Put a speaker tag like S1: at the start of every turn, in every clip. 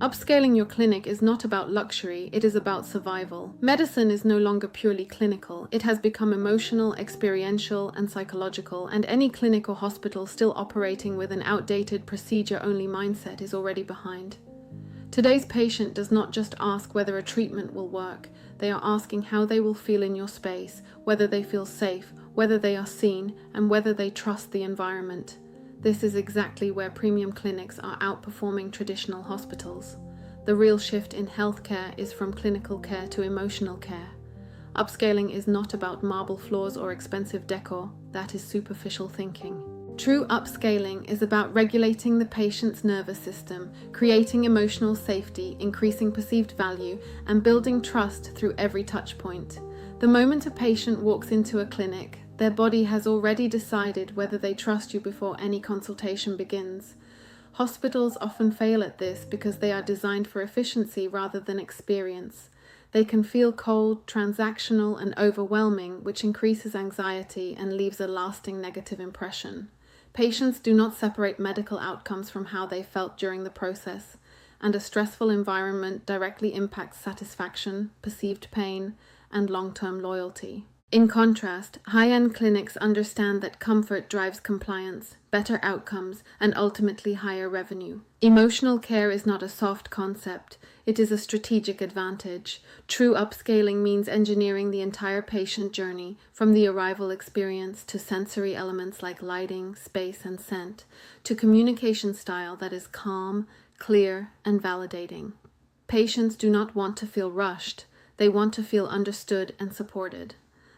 S1: Upscaling your clinic is not about luxury, it is about survival. Medicine is no longer purely clinical. It has become emotional, experiential, and psychological, and any clinic or hospital still operating with an outdated procedure-only mindset is already behind. Today's patient does not just ask whether a treatment will work. They are asking how they will feel in your space, whether they feel safe, whether they are seen, and whether they trust the environment. This is exactly where premium clinics are outperforming traditional hospitals. The real shift in healthcare is from clinical care to emotional care. Upscaling is not about marble floors or expensive decor. That is superficial thinking. True upscaling is about regulating the patient's nervous system, creating emotional safety, increasing perceived value, and building trust through every touch point. The moment a patient walks into a clinic, their body has already decided whether they trust you before any consultation begins. Hospitals often fail at this because they are designed for efficiency rather than experience. They can feel cold, transactional, and overwhelming, which increases anxiety and leaves a lasting negative impression. Patients do not separate medical outcomes from how they felt during the process, and a stressful environment directly impacts satisfaction, perceived pain, and long-term loyalty. In contrast, high-end clinics understand that comfort drives compliance, better outcomes, and ultimately higher revenue. Emotional care is not a soft concept, it is a strategic advantage. True upscaling means engineering the entire patient journey, from the arrival experience to sensory elements like lighting, space, and scent, to communication style that is calm, clear, and validating. Patients do not want to feel rushed, they want to feel understood and supported.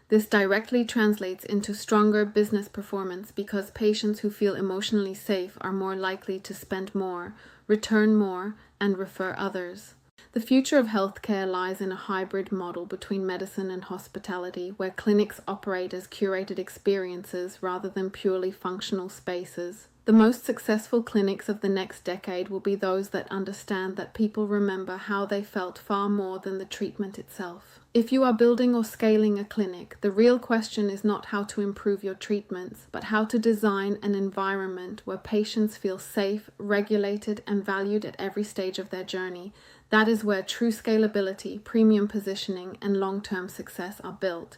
S1: This directly translates into stronger business performance because patients who feel emotionally safe are more likely to spend more, return more, and refer others. The future of healthcare lies in a hybrid model between medicine and hospitality, where clinics operate as curated experiences rather than purely functional spaces. The most successful clinics of the next decade will be those that understand that people remember how they felt far more than the treatment itself. If you are building or scaling a clinic, the real question is not how to improve your treatments, but how to design an environment where patients feel safe, regulated, and valued at every stage of their journey. That is where true scalability, premium positioning, and long-term success are built.